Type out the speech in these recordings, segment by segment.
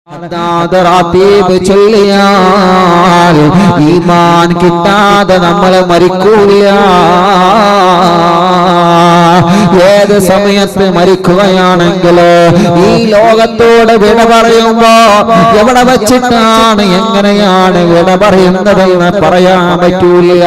റാത്തീബ് ചൊല്ലിയാൽ ഈമാൻ കിട്ടാതെ നമ്മൾ മരിക്കൂല. ഏത് സമയത്ത് മരിക്കുകയാണെങ്കിലോ ഈ ലോകത്തോട് വിട പറയുമ്പോ എവിടെ വച്ചിട്ടാണ് എങ്ങനെയാണ് വിട പറയുന്നതെന്ന് പറയാൻ പറ്റൂല.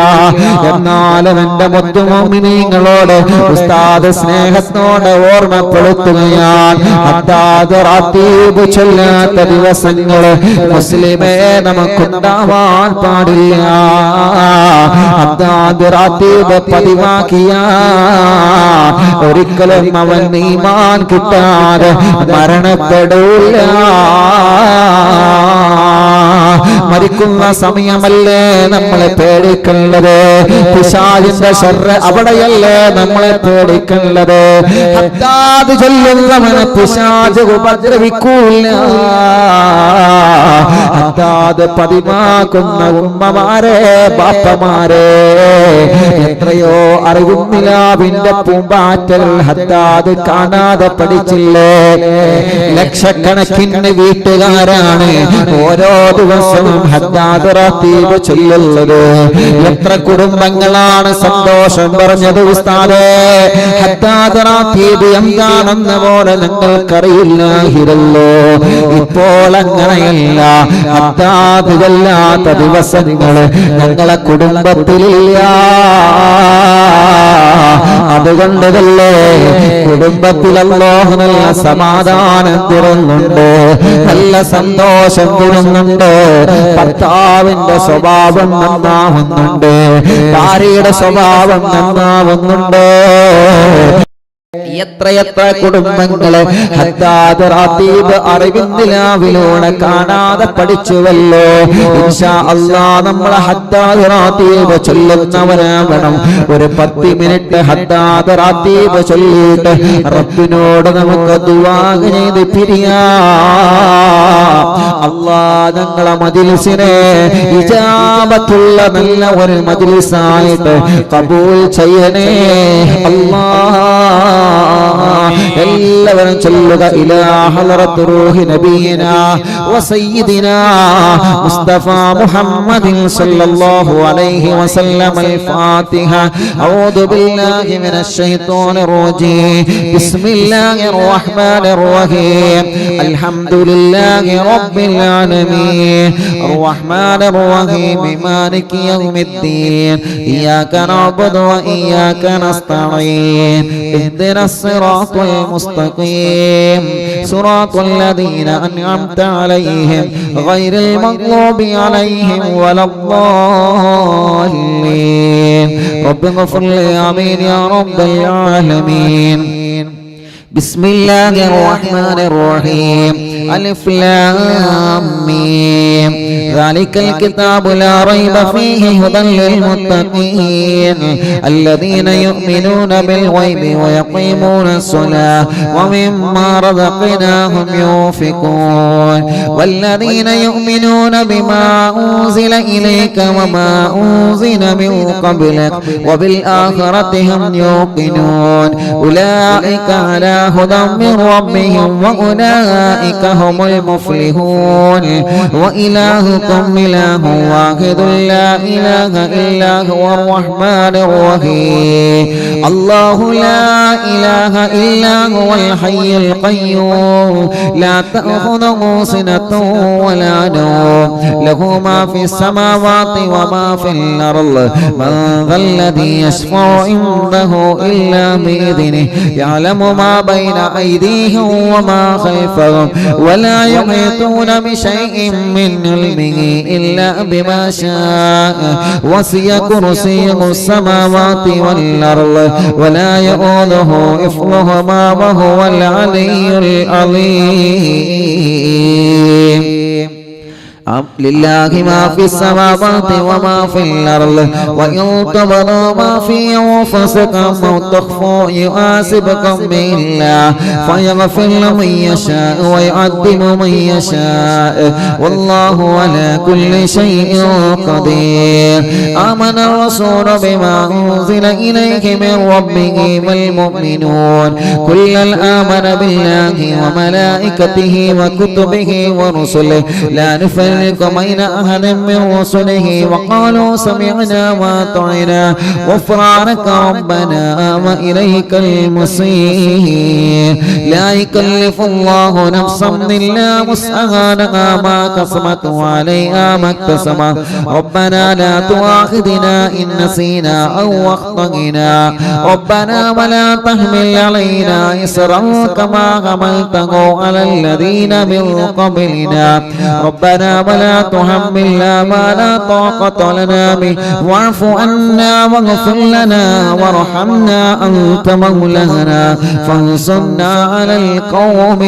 എന്നാലും എന്റെ മുത്തുമോമിനീങ്ങളോട് ഉസ്താദ് സ്നേഹത്തോടെ ഓർമ്മപ്പെടുത്തുകയാണ്, ഹദ്ദാദ് റാത്തീബ് ചൊല്ലാത്ത ദിവസങ്ങള് മുസ്ലിമേ നമുക്കുണ്ടാവാൻ പാടില്ല. ഹദ്ദാദ് റാത്തീബ് പതിവാക്കിയ ഒരിക്കലും അവൻ ഈമാൻ കിട്ടാതെ മരണപ്പെടൂല. മരിക്കുന്ന സമയമല്ലേ നമ്മളെ പേടിക്കേണ്ടത്, പിശാചിന്റെ ശർറ് അവിടെയല്ലേ നമ്മളെ പേടിക്കേണ്ടത്. ഹദ്ദാദ് ചൊല്ലുന്നവനെ പിശാച് ഉപദ്രവിക്കൂല. ഹദ്ദാദ് പതിവാക്കുന്ന ഉമ്മമാരെ ബാപ്പമാരെ, എത്രയോ അറിവുന്നിലാവിന്റെ പൂമ്പാറ്റൽ ഹദ്ദാദ് കാണാതെ പഠിച്ചില്ലേ. ലക്ഷക്കണക്കിന് വീട്ടുകാരാണ് ഓരോ ദിവസവും ഹദ്ദാദ് റാത്തീബ് ചൊല്ലുന്നത്. എത്ര കുടുംബങ്ങളാണ് സന്തോഷം പറഞ്ഞത് ഉസ്താദേ, ഹദ്ദാദ് റാത്തീബ് എന്താണെന്ന് പോലെ ഞങ്ങൾക്കറിയില്ലായിരുന്നല്ലോ. ഇപ്പോൾ അങ്ങനെയല്ല, ഹദ്ദാദ് ചൊല്ലാത്ത ദിവസങ്ങള് ഞങ്ങളെ കുടുംബത്തിലില്ല. അതുകൊണ്ടല്ലേ കുടുംബത്തിൽ അല്ലാഹു നല്ല സമാധാനം തരുന്നുണ്ട്, നല്ല സന്തോഷം തരുന്നുണ്ട്. ഭർത്താവിന്റെ സ്വഭാവം നന്നാവുന്നുണ്ട്, ഭാര്യയുടെ സ്വഭാവം നന്നാവുന്നുണ്ട്. എത്രയെത്ര കുടുംബങ്ങളെ ഹദ്ദാദ് റാത്തീബ് അറിവിന്ദിലാവിലൂടെ കാണാതെ പഠിച്ചുവല്ലോ. ഇൻഷാ അല്ലാഹ് നമ്മളെ ഹദ്ദാദ് റാത്തീബ് ചൊല്ലുന്നവരാവണം. ഒരു 10 മിനിറ്റ് ഹദ്ദാദ് റാത്തീബ് ചൊല്ലിയിട്ട് റബ്ബിനോട് നമുക്ക് ദുആ ചെയ്ത് പിരിയാം. അല്ലാഹ് ഞങ്ങളെ മജ്‌ലിസിനെ ഇജാബത്തുള്ള നല്ല ഒരു മജ്‌ലിസായിട്ട് ഖബൂൽ ചെയ്യണേ അല്ലാഹ്. എല്ലാവരും ചൊല്ലുക, ഇലാ ഹളറത്ത് റൂഹി നബിയിനാ വസയ്യിദിനാ മുസ്തഫ മുഹമ്മദിൻ സല്ലല്ലാഹു അലൈഹി വസല്ലം. അൽ ഫാത്തിഹ. അഊദു ബില്ലാഹി മിനശ് ശൈത്വാനിർ റജീം. ബിസ്മില്ലാഹിർ റഹ്മാനിർ റഹീം. അൽഹംദുലില്ലാഹി റബ്ബിൽ ആലമീൻ. അർറഹ്മാനിർ റഹീം. മാലികി യൗമിദ്ദീൻ. ഇയ്യാക നഅ്ബുദു വ ഇയ്യാക നസ്തഈൻ. اهدنا الصراط المستقيم صراط الذين أنعمت عليهم غير المغضوب عليهم ولا الضالين. رب اغفر لي آمين يا رب العالمين. بسم الله الرحمن الرحيم. ألف لام ميم. ذلك الكتاب لا ريب فيه هدى للمتقين الذين يؤمنون بالغيب ويقيمون الصلاة ومما رزقناهم ينفقون والذين يؤمنون بما أنزل إليك وما أنزل من قبلك وبالآخرة هم يوقنون أولئك على هدى من ربهم وأولئك هم المفلحون. وإلهكم إله واحد لا إله إلا هو الرحمن الرحيم. الله لا إله إلا هو الحي القيوم لا تأخذه سنة ولا نوم له ما في السماوات وما في الأرض من ذا الذي يشفع عنده إلا بإذنه يعلم ما بين أيديهم وما خلفهم ولا يحيطون بشيء من علمه إلا بما شاء وسع كرسيه السماوات والأرض ولا يؤوده حفظهما وهو العلي العظيم. لله ما في السماوات وما في الأرض وإن تبدوا ما في أنفسكم أو تخفوا يحاسبكم به الله فيغفر لمن يشاء ويعذب من يشاء والله على كل شيء قدير. آمن الرسول بما أنزل إليه من ربه والمؤمنون كلا آمن بالله وملائكته وكتبه ورسله لا نفرق بين أحد من رسله وقالوا سمعنا وأطعنا غفرانك ربنا وإليك المصير. لا يكلف الله نفسا إلا وسعها لها ما كسبت وعليها ما اكتسبت ربنا لا تؤاخذنا إن نسينا أو أخطأنا ربنا ولا تحمل علينا إصرا كما حملته على الذين من قبلنا ربنا ولا تحملنا ما لا طاقة لنا به واعف عنا واغفر لنا وارحمنا أنت مولانا فانصرنا على القوم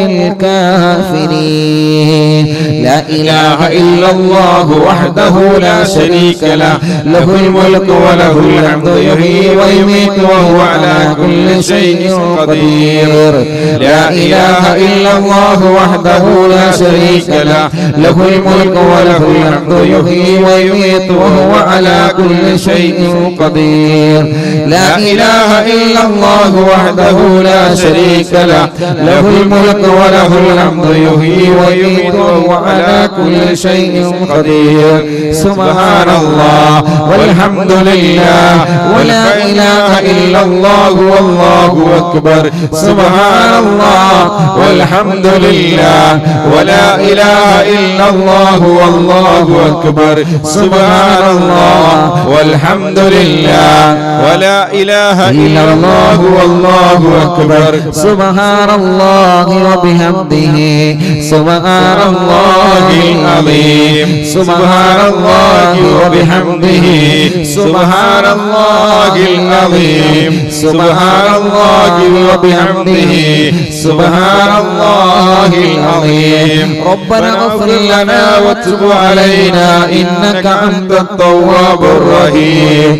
الكافرين. لا إله إلا الله وحده لا شريك له له الملك وله الحمد يحيي ويميت وهو على كل شيء قدير. لا إله إلا الله وحده لا شريك له له الملك وله الحمد يحيي ويميت وهو على كل شيء قدير. لا إله إلا الله وحده لا شريك له له الملك وله الحمد يحيي ويميت وهو على كل شيء قدير. سبحان الله والحمد لله ولا إله إلا الله والله أكبر. سبحان الله والحمد لله ولا إله إلا الله والله أكبر. سبحان الله والحمد لله ولا إله إلا الله والله أكبر. سبحان الله وبحمده سبحان الله العظيم. سبحان الله وبحمده سبحان الله العظيم. سبحان الله وبحمده سبحان الله العظيم. ربنا اغفر لنا وتب علينا إنك أنت التواب الرحيم.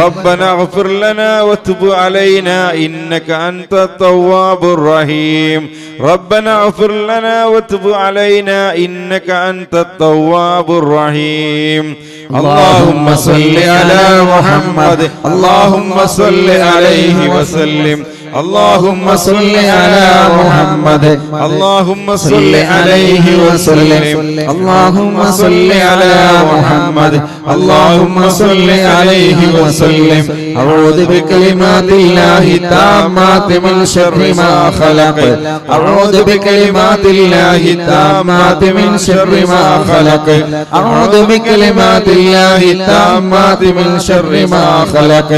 ربنا اغفر لنا وتب علينا إنك أنت التواب الرحيم. ربنا اغفر لنا وتب علينا إنك أنت التواب الرحيم. اللهم صل على محمد اللهم صل عليه وسلم. اللهم صل على محمد اللهم صل عليه وسلم. اللهم صل على محمد اللهم صل عليه وسلم. أعوذ بكلمات الله التامات من شر ما خلق. أعوذ بكلمات الله التامات من شر ما خلق. أعوذ بكلمات الله التامات من شر ما خلق.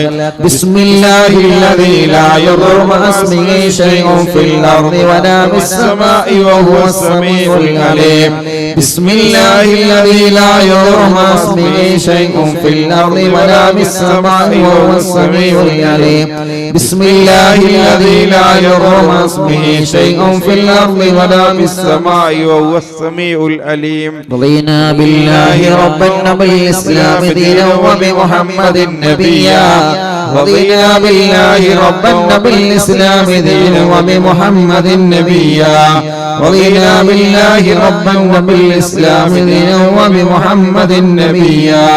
بسم الله الذي لا يضر مع اسمه شيء في الأرض ولا في السماء وهو السميع العليم. بسم الله الذي لا يضر مع اسمه شيء في الأرض ولا في السماء وهو السميع العليم. بسم الله الذي لا يضر مع اسمه شيء في الأرض ولا في السماء وهو السميع العليم. رضينا بالله ربا وبالإسلام دينا وبمحمد نبيا. رضينا بالله ربا وبالإسلام دينا وبمحمد نبيا. رضينا بالله ربا وبالإسلام دينا وبمحمد نبيا.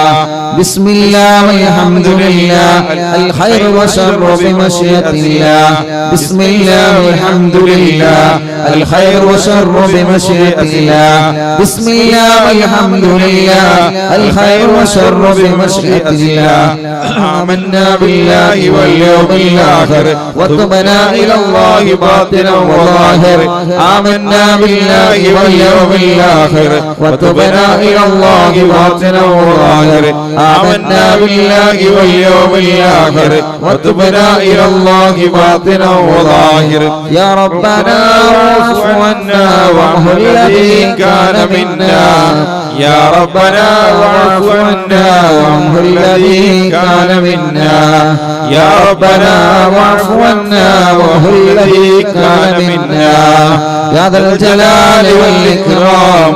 بسم الله والحمد لله الخير وشر بمشيئة الله. بسم الله والحمد لله الخير وشر بمشيئة الله. بسم الله والحمد لله الخير وشر بمشيئة الله. آمنا بالله واليوم الآخر وتبنا إلى الله باطنا وظاهر. آمنا بالله واليوم الآخر وتبنا إلى الله باطنا وظاهر. آمنا بالله واليوم الآخر وتبنا إلى الله باطنا وظاهر. يا ربنا واعف عنا وعنه الذي كان منا. يا ربنا واعف عنا وعنه الذي كان منا. يا ربنا واعف عنا وعنه الذي كان منا. يا ذا الجلال والإكرام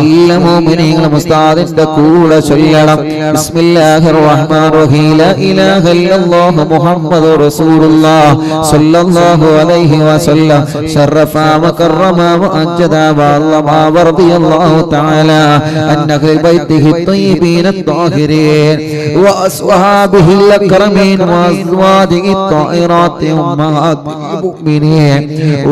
എല്ലാ മുഅ്മിനീങ്ങളും ഉസ്താദിന്റെ കൂടെ ചൊല്ലണം. ബിസ്മില്ലാഹിർ റഹ്മാനിർ റഹീം. ലാ ഇലാഹ ഇല്ലല്ലാഹു മുഹമ്മദുർ റസൂലുള്ളാഹ് സ്വല്ലല്ലാഹു അലൈഹി വസല്ലം ശറഫ വകറമ വഅജ്ജദ വഅല്ലമ വറദിയല്ലാഹു തആല അൻ അഹ്ലി ബൈത്തിഹി الطيبين الطاهرين وأصحابه الأكرمين وأزواجه الطاهرات أمهات المؤمنين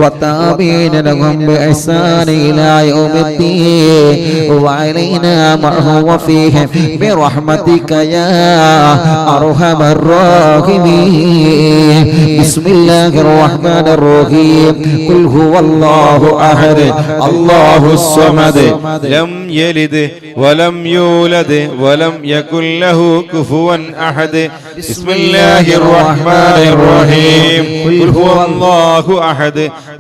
والتابعين لهم بإحسان إلى يوم الدين وعلينا معهم وفيهم برحمتك يا أرحم الراحمين. بسم الله الرحمن الرحيم. قل هو الله أحد الله الصمد لم يلد ولم يولد ولم يكن له كفوا أحد. بسم الله الرحمن الرحيم. قل هو الله أحد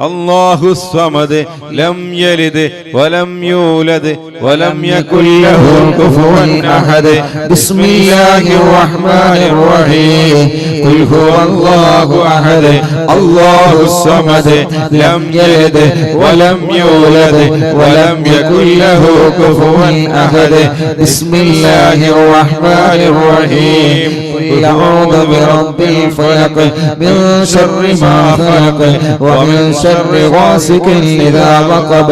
الله الصمد لم يلد ولم يولد ولم يكن له كفوا أحد. بسم الله الرحمن الرحيم. قل هو الله أحد الله الصمد لم يلد ولم يولد ولم يكن له كفوا أحد. بسم الله الرحمن الرحيم. قل أعوذ برب الفلق من شر ما خلق ومن شر غاسق إذا وقب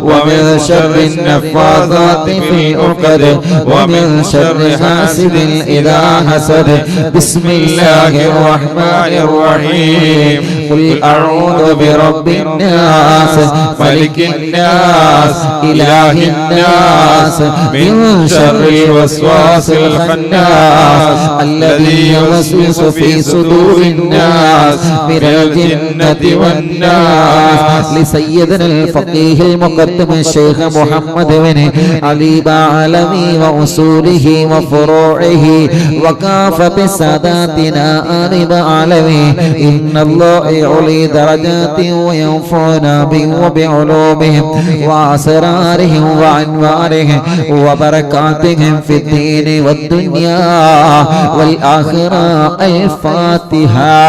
ومن شر النفاثات في العقد ومن شر حاسد إذا حسد. بسم الله الرحمن الرحيم. قل أعوذ برب الناس ملك الناس إله الناس من شر الوسواس الخناس الذي يوسوس في صدور الناس من الجنة والناس. لسيدنا الفقيه المقدم الشيخ محمد بن علي بعلمي وأصوله وفروعه وكافة ساداتنا آل بعلمي. إن الله يعلي درجات وينفعنا بهم وبعلومهم وأسرارهم وأنوارهم وبركاتهم في الدين والدنيا والآخرة. الفاتحة.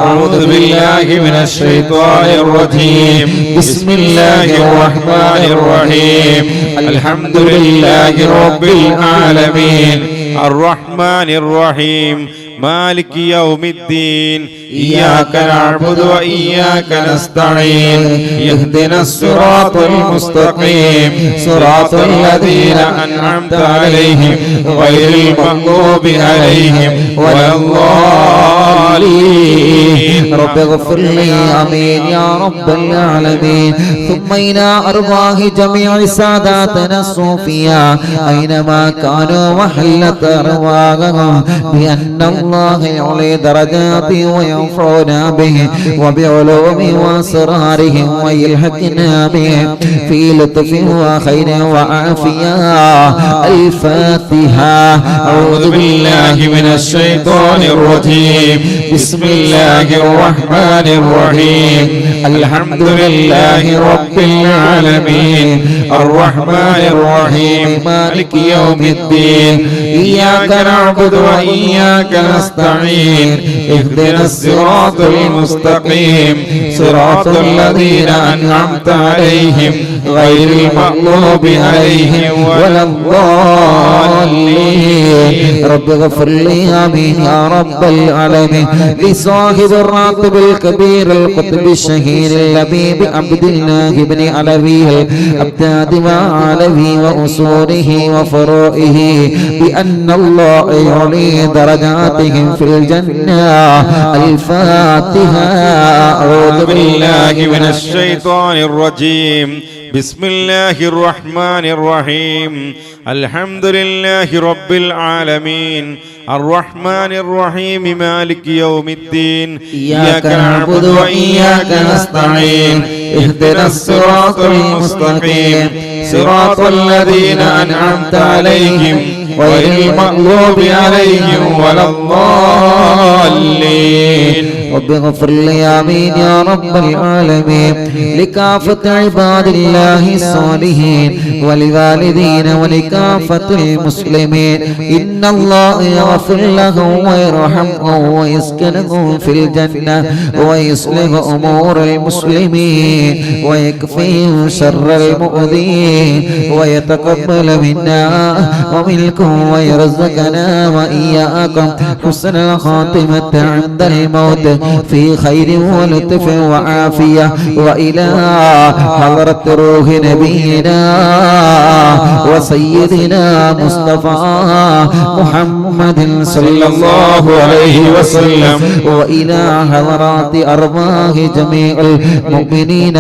أعوذ بالله من الشيطان الرجيم. بسم الله الرحمن الرحيم. الحمد لله رب العالمين الرحمن الرحيم مالك يوم الدين. إياك نعبد وإياك نستعين. اهدنا الصراط المستقيم صراط الذين أنعمت عليهم غير المغضوب عليهم ولا الضالين. رب اغفر لي آمين يا رب العالمين. ثم إلى أرواح جميع ساداتنا الصوفياء أينما كانوا وحلت أرواحهم بأن الله يعلي درجات وينفعنا به وبعلوم وأسرارهم ويلحقنا به في لطف وخير وعافية. الفاتحة. أعوذ بالله من الشيطان الرجيم. بسم الله الرحمن الرحيم. الحمد لله رب العالمين الرحمن الرحيم مالك يوم الدين. إياك نعبد وإياك نستعين. اهدنا الصراط المستقيم صراط الذين أنعمت عليهم غير المغضوب عليهم ولا الضالين. رب اغفر لي آمين يا رب العالمين. لصاحب الراتب الكبير القطب الشهير اللبيب عبد الله بن علوي الأبداد وعلوي وأصوله وفروعه بأن الله يعلي درجاتهم في الجنة. الفاتحة. أعوذ بالله من الشيطان الرجيم. بسم الله الرحمن الرحيم. الحمد لله رب العالمين الرحمن الرحيم مالك يوم الدين. إياك نعبد وإياك نستعين. اهدنا الصراط المستقيم صراط الذين أنعمت عليهم غير المغضوب عليهم ولا الضالين. رب اغفر لي آمين يا رب العالمين لكافة عباد الله الصالحين ولوالدين ولكافة المسلمين إن الله يغفر لهم ويرحمهم ويسكنهم في الجنة ويصلح أمور المسلمين ويكفيهم شر المؤذين ويتقبل منا ومنكم ويرزقنا وإياكم حسن الخاتمة عند الموت في خير ولطف وعافية وإلى حضرة روح نبينا وسيدنا مصطفى محمد صلى الله عليه وسلم وإلى حضرات أرواح جميع المؤمنين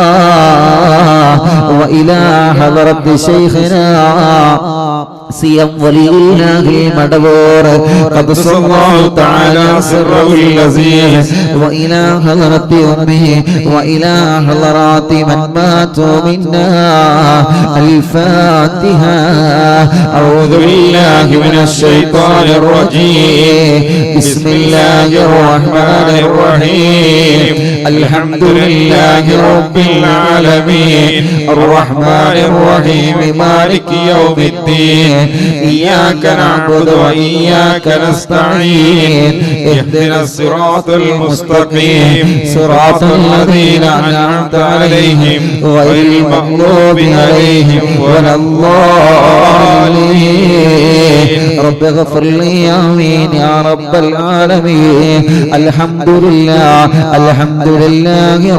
والمؤمنات وإلى حضرة شيخنا سيم ولي الله المدبور قدس الله تعالى سره العزيز وإلى حضرة أمه وإلى حضرات من ماتوا منا الفاتحة أعوذ بالله من الشيطان الرجيم بسم الله الرحمن الرحيم الحمد لله رب العالمين الرحمن الرحيم مالك يوم الدين إياك نعبد وإياك نستعين اهدنا الصراط المستقيم صراط الذين أنعمت عليهم غير المغضوب عليهم ولا الضالين رب اغفر لي آمين يا رب العالمين الحمد لله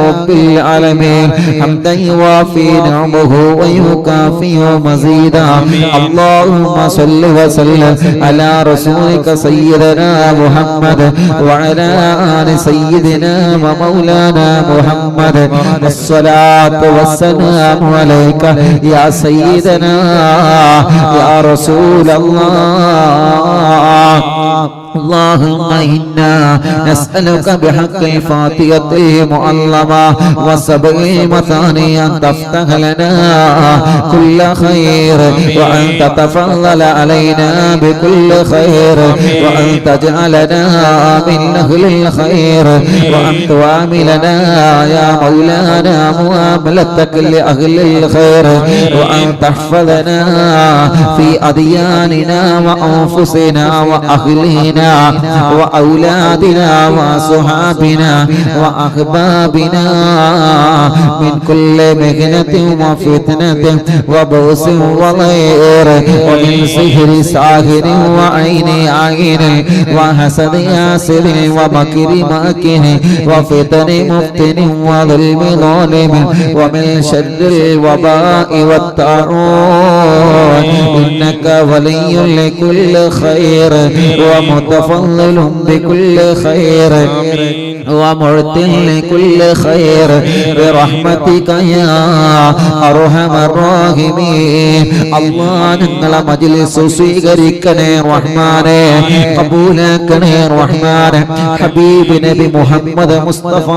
رب العالمين حمدا يوافي نعمه ويكافئ مزيدا اللهم صل وسلم على رسولك سيدنا محمد وعلى آل سيدنا ومولانا محمد الصلاة والسلام عليك يا سيدنا يا رسول الله اللهم إنا نسألك بحق الفاتحة المعلمة وسبع المثاني أن تفتح لنا كل خير وأن تتفضل علينا بكل خير وأن تجعلنا من أهل الخير وأن تعاملنا يا مولانا معاملتك لأهل الخير وأن تحفظنا في أدياننا وأنفسنا وأهلنا وأولادنا وصحابنا وأحبابنا من كل مهنة وفتنة وبؤس وضير ومن سحر ساحر وعين عين وحسد حاسد ومكر ماكر وفتن مفتن وظلم ظالم ومن شر الوباء والطاعون إنك ولي لكل خير ومتفضل بكل خير ومعطي لكل خير برحمتك يا أرحم الراحمين الله നിങ്ങളെ മജ്‌ലിസ് സ്വീകരിക്കണേ റഹ്മാനേ ഖബൂലാക്കണേ റഹ്മാനേ ഹബീബ് നബി മുഹമ്മദ് മുസ്തഫ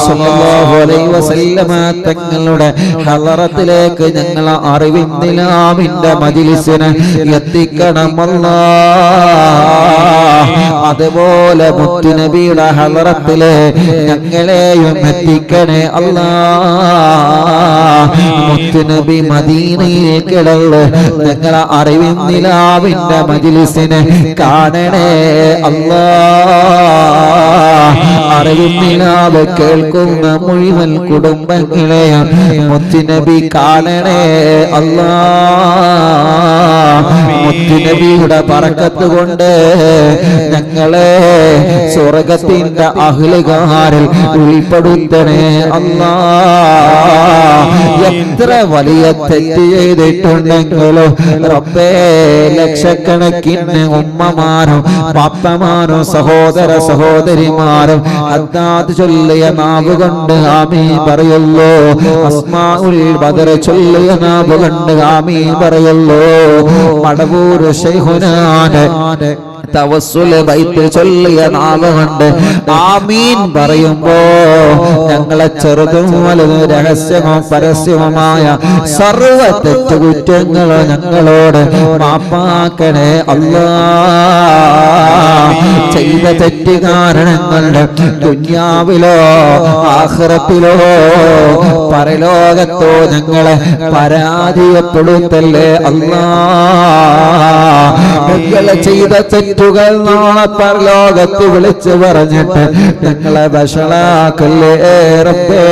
സല്ലല്ലാഹു അലൈഹി വസല്ലമ തങ്ങളുടെ ഹളറത്തിലേക്ക് ഞങ്ങളെ അറിവിൻ നിലാവിന്റെ മജ്‌ലിസിനെ എത്തിക്കണം അല്ലാഹ് അതുപോലെ മുത്തുനബിയുടെ ഹളറത്തിലെ ഞങ്ങളെയും എത്തിക്കണേ അല്ലാഹ് മുത്തുനബി മദീനയിൽ കിടന്ന് ഞങ്ങളെ അറിവിൻ നിലാവിന്റെ മജ്‌ലിസിനെ കാണണേ അല്ലാഹ് അറിവിൻ നിലാവ് കേൾക്കുന്ന മുഴുവൻ കുടുംബങ്ങളെയും മുത്തുനബി കാണണേ അല്ലാഹ് മുത്തുനബിയുടെ ബറക്കത്ത് കൊണ്ട് ഞങ്ങളെ സ്വർഗ്ഗത്തിന്റെ അഹ്ലുകാരിൽ ഉൾപ്പെടുത്തണേ അല്ലാഹ് എത്ര വലിയ തെറ്റ് ചെയ്തിട്ടുണ്ടെങ്കിലോ റബ്ബേ ലക്ഷക്കണക്കിന് ഉമ്മമാരും പാപ്പമാരും സഹോദര സഹോദരിമാരും അദ്ദാദ് ചൊല്ലിയ നാവ് കൊണ്ട് ആമീൻ പറയുള്ളൂ അസ്മാഉൽ ബദർ ചൊല്ലിയ നാവ് കൊണ്ട് ആമീൻ പറയുള്ളൂ മടവൂർ ശൈഖുനാനെ തവസ്സുല് ബൈത്ത് ചൊല്ലിയ നാവുകൊണ്ട് ആമീൻ പറയുമ്പോ ഞങ്ങളെ ചെറുതും വലുതും രഹസ്യമോ പരസ്യവുമായ സർവ തെറ്റുകുറ്റങ്ങളോ ഞങ്ങളോട് മാപ്പാക്കണേ അല്ലാ. ചെയ്ത തെറ്റ് കാരണങ്ങളുടെ ദുനിയാവിലോ ആഖിറത്തിലോ പരലോകത്തോ ഞങ്ങളെ പരാജയപ്പെടുത്തല്ലേ അല്ലാ. ഞങ്ങളെ ചെയ്ത തെറ്റുകൾ നാളെ പരലോകത്ത് വിളിച്ചു പറഞ്ഞിട്ട് ഞങ്ങളെ വഷളാക്കല്ലേ റബ്ബേ.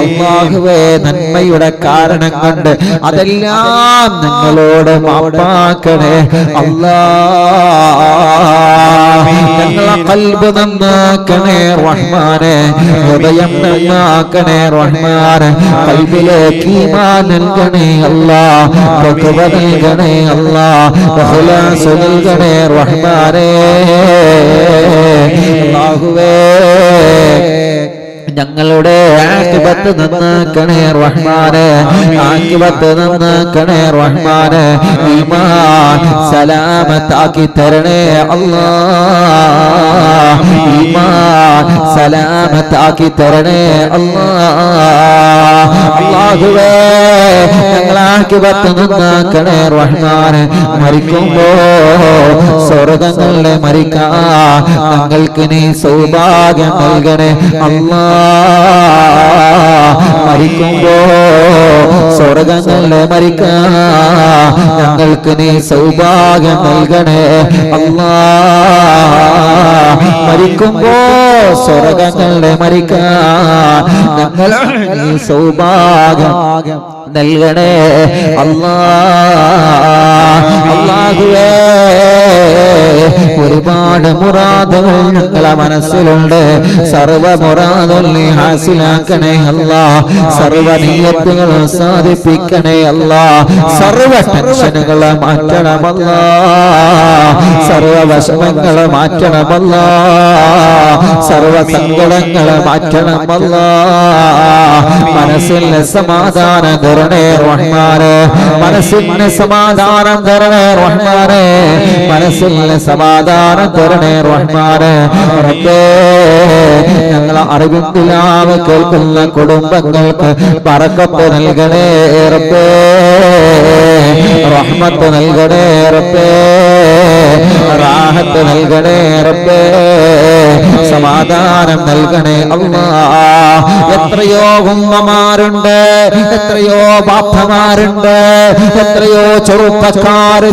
അല്ലാഹുവേ, നന്മയുടെ കാരണം കൊണ്ട് അതെല്ലാം ഞങ്ങളോട് മാപ്പാക്കണേ അല്ലാ. ഞങ്ങളെ ഖൽബ് നന്നാക്കണേ റഹ്മാനെ, ഹൃദയം നന്നാക്കണേ റഹ്മാനെ, ഖൽബിലേക്ക് ഈമാൻ നൽകണേ അല്ലാ, തഖ്വ നൽകണേ അല്ലാ, ഇഖ്ലാസ് നൽകണേ റഹ്മാനെ. അല്ലാഹുവേ, ഞങ്ങളുടെ ആഖിബത്ത് നന്നാക്കണേ റഹ്മാനെ, ആഖിബത്ത് നന്നാക്കണേ റഹ്മാനെ. ഈമാൻ സലാമത്താക്കി തരണേ അല്ലാ, ഈമാൻ സലാമത്താക്കി തരണേ അല്ലാ. അല്ലാഹുവേ, ഞങ്ങളെ ആഖിബത്ത് നന്നാക്കണേ റഹ്മാനെ. മരിക്കുമ്പോ സ്വർഗ്ഗങ്ങളിലെ മരിക്കാൻ ഞങ്ങൾക്ക് നീ സൗഭാഗ്യം നൽകണേ അല്ലാ. മരിക്കുമ്പോ സ്വർഗ്ഗങ്ങളിലെ മരിക്കാൻ ഞങ്ങൾക്ക് നീ സൗഭാഗ്യം നൽകണേ അല്ലാ. മരിക്കുമ്പോ സ്വർഗ്ഗങ്ങളിലെ മരിക്കാൻ ഞങ്ങൾ നീ സൗഭാഗ്യം നൽകണേ അല്ലാ. അല്ലാഹുവേ, ഒരുപാട് മുറാദുകൾ ഞങ്ങളെ മനസ്സിലുണ്ട്. സർവ മുറാദും നീ ഹാസിലാക്കണേ അല്ലാ. സർവ നിയ്യത്തുകൾ സാധിപ്പിക്കണേ അല്ലാ. സർവ ടെൻഷനുകളെ മാറ്റണമല്ലാ, സർവ വിഷമങ്ങളെ മാറ്റണമല്ലാ, സർവ സങ്കടങ്ങളെ മാറ്റണമല്ലാ. മനസ്സിന് സമാധാനം തരണേ റഹ്മാനെ, മനസ്സിന് സമാധാനം തരണേ റഹ്മാനെ, മനസ്സിന് സമാധാനം തരണേ റഹ്മാനെ. റബ്ബേ, ഞങ്ങളെ അറിവിന്ദിലാവ് കേൾക്കുന്ന കുടുംബങ്ങൾക്ക് ബറക്കത്ത് നൽകണേ റബ്ബേ, റഹ്മത്ത് നൽകണേ റബ്ബേ, റാഹത്ത് നൽകണേ റബ്ബേ, സമാധാനം നൽകണേ അല്ലാ. എത്രയോ ഉമ്മമാരുണ്ട്, എത്രയോ ബാപ്പമാരുണ്ട്, എത്രയോ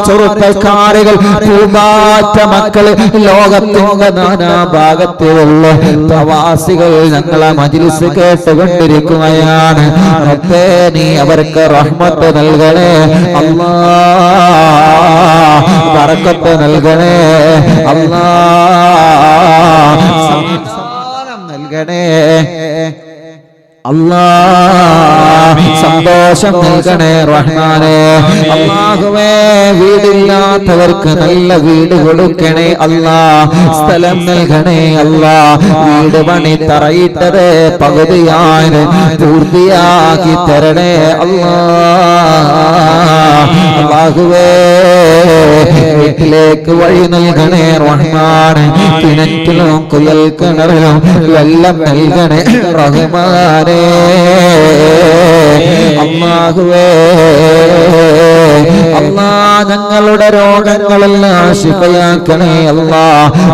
ചെറുപ്പക്കാരികൾ, പൂമ്പാറ്റ മക്കള് ലോകത്തിന്റെ നാനാഭാഗത്തിലുള്ള പ്രവാസികൾ ഞങ്ങളെ മജ്‌ലിസ് കേട്ടുകൊണ്ടിരിക്കുകയാണ്. റബ്ബേ, നീ അവർക്ക് റഹ്മത്ത് നൽകണേ അല്ലാ, ബറക്കത്ത് നൽകണേ അല്ലാ, സമാധാനം നൽകണേ അല്ലാ, സന്തോഷം നൽകണേ റഹ്മാനെ. അല്ലാഹുവേ, വീടില്ലാത്തവർക്ക് നല്ല വീട് കൊടുക്കണേ അല്ലാ, സ്ഥലം നൽകണേ അല്ലാ. വീട് പണി തറയിട്ടത് പകുതിയായത് പൂർത്തിയാക്കി തരണേ അല്ലാ. അല്ലാഹുവേ, വീട്ടിലേക്ക് വഴി നൽകണേ റഹ്മാനെ. കിണറ്റിലും കുഴൽ കിണറിലും വെള്ളം നൽകണേ റഹ്മാനെ. അല്ലാഹുവേ, അല്ലാ, ഞങ്ങളുടെ രോഗങ്ങളെല്ലാം ശിഫയാക്കണേ അല്ലാ.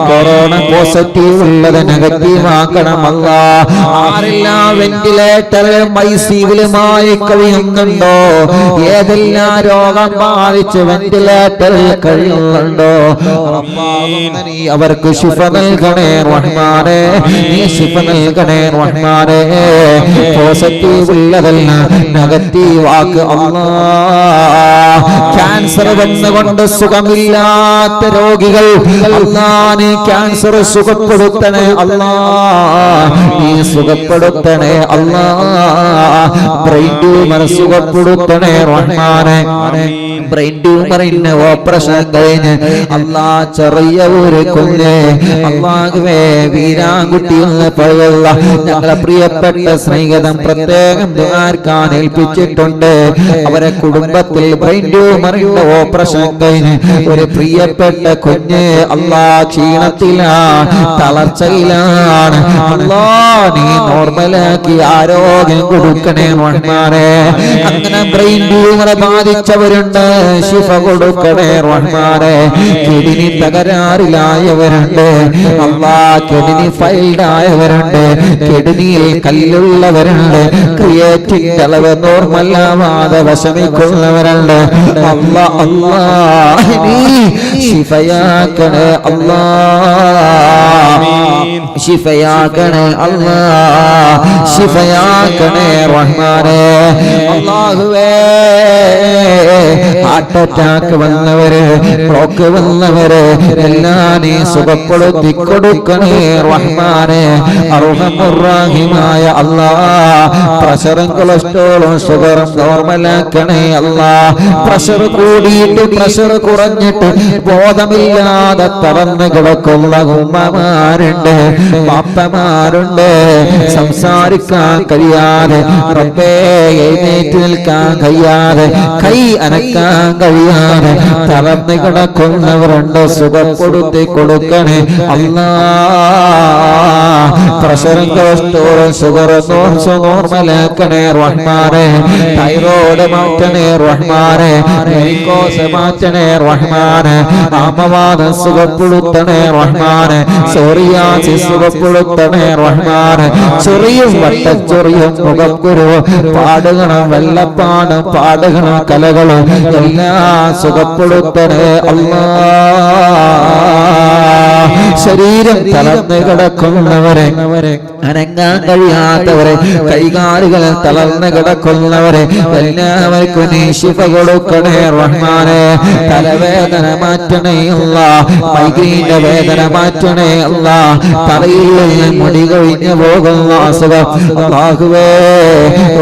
കൊറോണ പോസിറ്റീവ് ഉള്ളത് നെഗറ്റീവ് ആക്കണം അല്ലാ. ആരെല്ലാം വെന്റിലേറ്ററിലും ഐസിയുമായി കഴിയുന്നുണ്ടോ, ഏതെല്ലാം രോഗം ബാധിച്ച് വെന്റിലേറ്ററിൽ കഴിയുന്നുണ്ടോ, നീ അവർക്ക് ശിഫ നൽകണേ റഹ്മാനെ, നീ ശിഫ നൽകണേ റഹ്മാനെ. പോസിറ്റീവ് ഉള്ളതല്ല നെഗറ്റീവ് ആക്ക് അല്ലാ. ക്യാൻസർ വന്നുകൊണ്ട് സുഖമില്ലാത്ത രോഗികൾ, അല്ലാ, നീ ക്യാൻസർ സുഖപ്പെടുത്തണേ അല്ലാ, നീ സുഖപ്പെടുത്തണേ അല്ലാ. ബ്രെയിൻ ട്യൂമർ സുഖപ്പെടുത്തണേ റഹ്മാനെ. ബ്രെയിൻ ട്യൂമറിന് ഓപ്പറേഷൻ കഴിഞ്ഞ് അല്ലാ ചെറിയ ഒരു കുഞ്ഞ് അല്ലാഹുവേ വീരാൻകുട്ടിയെന്ന് പറയുന്ന ഞങ്ങളെ പ്രിയപ്പെട്ട സ്നേഹിതം പ്രത്യേകം ദുആർക്കാൻ ഏൽപ്പിച്ചിട്ടുണ്ട്. അവരെ കുടുംബത്തിൽ ബ്രെയിൻ ട്യൂമറിന്റെ ഓപ്പറേഷൻ കഴിഞ്ഞ് ഒരു പ്രിയപ്പെട്ട കുഞ്ഞ് അല്ലാ ക്ഷീണത്തിലാണ്, തളർച്ചയിലാണ്. അല്ലാ നീ നോർമലാക്കി ആരോഗ്യം കൊടുക്കണേ റഹ്മാനേ. അങ്ങനെ ബ്രെയിൻ ട്യൂമർ ബാധിച്ചവരുണ്ട്, ശിഫ കൊടുക്കണേ റഹ്മാനേ. കിഡ്നി തകരാറിലായവരുണ്ട് അല്ലാ, കിഡ്നി ഫെയിൽഡ് ആയവരുണ്ട്, കിഡ്നിയിൽ കല്ലുള്ളവരുണ്ട്, ക്രിയേറ്റിന്റെ അളവ് നോർമലാവാതെ വിഷമിക്കുന്നവരുണ്ട്. അല്ലാ അല്ലാ നീ ശിഫയാക്കണേ അല്ലാ, ശിഫയാക്കണേ അല്ലാ, ശിഫയാക്കണേ റഹ്മാനേ. അല്ലാഹുവേ ഹാർട്ട് അറ്റാക്ക് വന്നവര്, ബ്ലോക്ക് വന്നവര് എല്ലാം നീ സുഖപ്പെടുത്തി കൊടുക്കണേ റഹ്മാനേ. അർഹമുർറഹീമായ അല്ലാ, പ്രഷറും കൊളസ്ട്രോളും ഷുഗറും നോർമലാക്കണേ അല്ലാ. പ്രഷർ കൂടിയിട്ട് പ്രഷർ കുറഞ്ഞിട്ട് ബോധമില്ലാതെ തളർന്ന് കിടക്കുന്ന ഉമ്മമാരുണ്ട്, ബാപ്പമാരുണ്ട്, സംസാരിക്കാൻ കഴിയാതെ റബ്ബേ എഴുന്നേറ്റ് നിൽക്കാൻ കഴിയാതെ കൈ അനക്കാൻ കഴിയാതെ തളർന്ന് കിടക്കുന്നവരുണ്ട്, സുഖപ്പെടുത്തി കൊടുക്കണേ അല്ലാ. പ്രഷറും കൊളസ്ട്രോളും ഷുഗറും നോർമലാക്കണേ റഹ്മാനേ. തൈറോയ്ഡ് മാറ്റണേ റഹ്മാനേ, വെരിക്കോസ് മാറ്റണേ റഹ്മാനേ, ആമവാദം സുഖപ്പെടുത്തണേ റഹ്മാനേ, സോറിയാസിസ് സുഖപ്പെടുത്തണേ റഹ്മാനേ. ചൊറിയും വട്ടച്ചൊറിയും മുഖക്കുരുവും പാടുകളും വെള്ളപ്പാടും പാടുകളും കലകളും എല്ലാം സുഖപ്പെടുത്തണേ അല്ലാ. ശരീരം തളർന്ന് കിടക്കുന്നവരെ, അനങ്ങാൻ കഴിയാത്തവരെ, കൈകാലുകൾ തളർന്ന് കിടക്കുന്നവരെ എല്ലാവർക്കും നീ ശിഫ കൊടുക്കണേ റഹ്മാനേ. തലവേദന മാറ്റണേ അല്ലാ, മൈഗ്രീന്റെ വേദന മാറ്റണേ അല്ലാ. തലയിൽ നിന്ന് മുടി കൊഴിഞ്ഞു പോകുന്ന അസുഖം അല്ലാഹുവേ,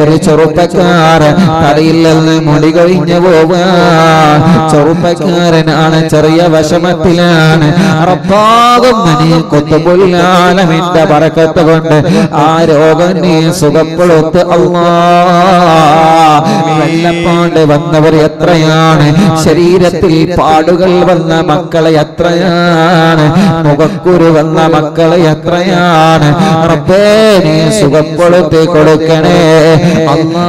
ഒരു ചെറുപ്പക്കാരൻ തലയിൽ നിന്ന് മുടി കൊഴിഞ്ഞു പോവാൻ ചെറുപ്പക്കാരനാണ്, ചെറിയ വിഷമത്തിലാണ്. റബ്ബാകും നീ ഖുത്ബുൽ-ആലമീന്റെ ബറക്കത്ത് കൊണ്ട് ആ രോഗം നീ സുഖപ്പെടുത്ത് അല്ലാ. വെള്ളപ്പാട് വന്നവർ എത്രയാണ്, ശരീരത്തിൽ പാടുകൾ വന്ന മക്കളെ എത്രയാണ്, മുഖക്കുരു വന്ന മക്കളെ എത്രയാണ്. റബ്ബേ നീ സുഖപ്പെടുത്തി കൊടുക്കണേ അല്ലാ.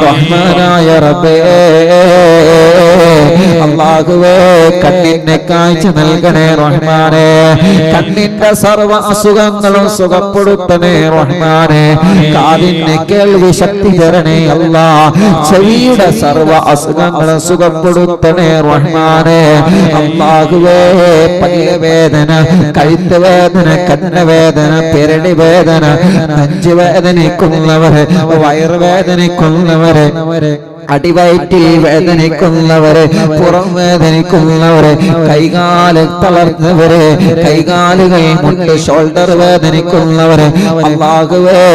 റഹ്മാനായ റബ്ബേ അല്ലാഹുവേ, കണ്ണിന്റെ കാഴ്ച നൽകണേ റഹ്മാനേ. കണ്ണിന്റെ സർവ്വ അസുഖങ്ങളും സുഖപ്പെടുത്തണേ റഹ്മാനേ. കാതിന് കേൾവി ശക്തി തരണേ അല്ലാ. ചെവിയുടെ സർവ്വ അസുഖങ്ങളും സുഖപ്പെടുത്തണേ റഹ്മാനേ. അല്ലാഹുവേ, പല്ല് വേദന, കഴുത്ത് വേദന, കണ്ണുവേദന, പെരടി വേദന, നെഞ്ച് വേദനിക്കുന്നവരെ, വയറുവേദനിക്കുന്നവരെ, അടിവയറ്റിൽ വേദനിക്കുന്നവരെ, പുറം വേദനിക്കുന്നവരെ, കൈകാല് തളർന്നവരെ, കൈകാലുകൾ മുട്ട് ഷോൾഡർ വേദനിക്കുന്നവരെ, അല്ലാഹുവേ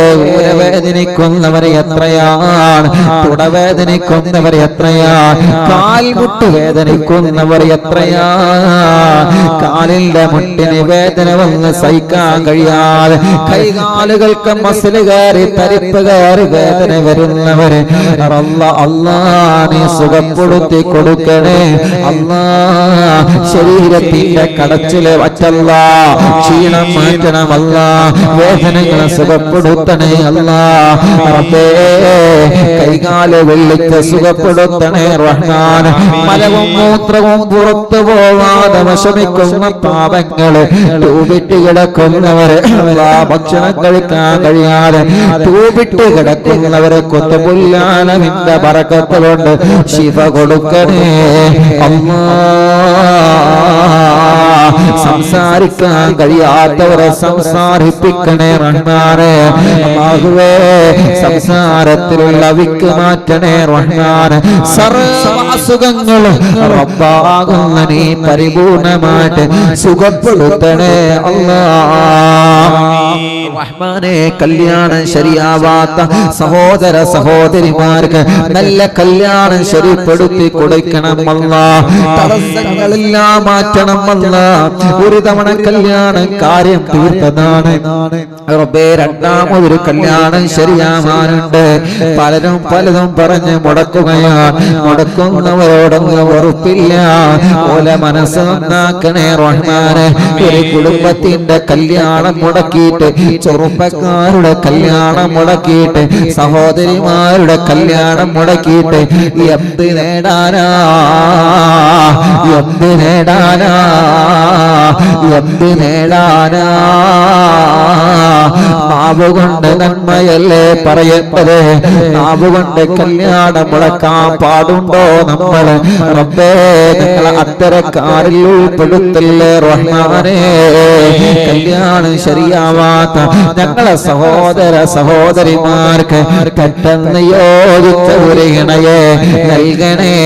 വേദനിക്കുന്നവരെ എത്രയാണ്, തുടവേദനിക്കുന്നവരെ എത്രയാണ്, കാൽമുട്ട് വേദനിക്കുന്നവർ എത്രയാണ്. കാലിന്റെ മുട്ടിന് വേദന വന്ന് സഹിക്കാൻ കഴിയാതെ കൈകാലുകൾക്ക് മസിൽ കയറി തരിപ്പ് കയറി വേദന വരുന്നവരെ അല്ലാ നീ സുഖപ്പെടുത്തി കൊടുക്കണേ അല്ലാ. ശരീരത്തിന്റെ കടച്ചില് വറ്റല്ല, ക്ഷീണം മാറ്റണമല്ല, വേദനകളെ സുഖപ്പെടുത്തണേ അല്ലാ. റബ്ബേ, കൈകാല് വെള്ളിക്ക് സുഖപ്പെടുത്തണേ റഹ്മാൻ. മലവും മൂത്രവും പുറത്തു പോവാതെ വിഷമിക്കുന്ന പാപങ്ങള് തൂവിട്ട് കിടക്കുന്നവരെ, ഭക്ഷണം കഴിക്കാൻ കഴിയാതെ തൂവിട്ട് കിടക്കുന്നവരെ ഖുത്ബുൽ-ആലമീന്റെ ബറക്കത്ത് കൊണ്ട് ശിഫ കൊടുക്കണേ അല്ലാ. സംസാരിക്കാൻ കഴിയാത്തവരെ സംസാരിപ്പിക്കണേ റഹ്മാനേ. അല്ലാഹുവേ, സംസാരത്തിലുള്ള വിക്ക് മാറ്റണേ റഹ്മാനേ. സർവ്വ അസുഖങ്ങളും റബ്ബാകുന്ന നീ പരിപൂർണമായിട്ട് സുഖപ്പെടുത്തണേ അല്ലാ. റഹ്മാനെ കല്യാണം ശരിയാവാത്ത സഹോദര സഹോദരിമാർക്ക് നല്ല കല്യാണം ശരിപ്പെടുത്തി കൊടുക്കണം അല്ലാഹ്. തടസ്സങ്ങളെല്ലാം മാറ്റണം അല്ലാഹ്. ഒരു തവണ കല്യാണം കാര്യം തീർത്തതാണ് റബ്ബേ, രണ്ടാമതൊരു കല്യാണം ശരിയാവാനുണ്ട്. പലരും പലതും പറഞ്ഞ് മുടക്കുകയാണ്. മുടക്കുന്നവരോടൊന്നും ഉറപ്പില്ല. ഓല മനസ്സ് നന്നാക്കണേ റഹ്മാനെ. ഒരു കുടുംബത്തിന്റെ കല്യാണം മുടക്കിയിട്ട്, ചെറുപ്പക്കാരുടെ കല്യാണം മുടക്കിയിട്ട്, സഹോദരിമാരുടെ കല്യാണം മുടക്കിയിട്ട് എന്ത് നേടാനാ, എന്ത് നേടാനാ, എന്ത് നേടാനാ? നാവുകൊണ്ട് നന്മയല്ലേ പറയേണ്ടത്? നാവുകൊണ്ട് കല്യാണം മുടക്കാൻ പാടുണ്ടോ നമ്മൾ? റബ്ബേ, ഞങ്ങൾ അത്തരക്കാരിൽ ഉൾപ്പെടുത്തല്ലേ റഹ്മാനേ. കല്യാണം ശരിയാവാത്ത ഞങ്ങളെ സഹോദര സഹോദരിമാർക്ക് പെട്ടെന്ന് യോജിച്ച ഒരു ഇണയെ നൽകണേ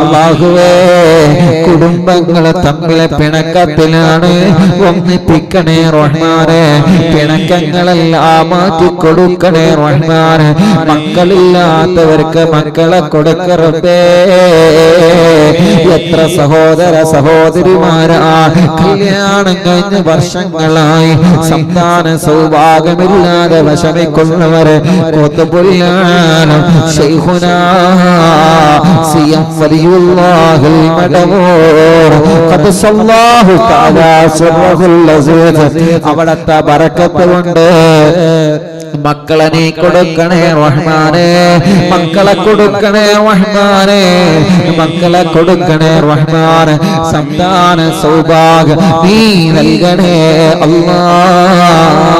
അല്ലാഹുവേ. കുടുംബങ്ങൾ തമ്മിലെ പിണക്കത്തിലാണ്, ഒന്നിപ്പിക്കണേ റഹ്മാനെ. പിണക്കങ്ങളെല്ലാം മാറ്റി കൊടുക്കണേ റഹ്മാനെ. മക്കളില്ലാത്തവർക്ക് മക്കളെ കൊടുക്കറേ. എത്ര സഹോദര സഹോദരിമാരാ കല്യാണം കഴിഞ്ഞ വർഷങ്ങളായി സന്താന സൗഭാഗ്യമില്ലാതെ വിഷമിക്കുന്നവര് കൊത്തുപൊല്ലാണ് ശൈഖുനാ സിയം വലിയുല്ലാഹിൽ മദമൂർ ഖദ്സല്ലാഹു തആല സിർറുൽ അസീസ്. അവിടത്തെ ബറക്കത്ത് കൊണ്ട് മക്കളെ നീ കൊടുക്കണേ റഹ്മാനെ. മക്കളെ കൊടുക്കണേ റഹ്മാനെ. മക്കളെ കൊടുക്കണേ റഹ്മാനെ. സന്താന സൗഭാഗ്യം നീ നൽകണേ അല്ലാഹ്.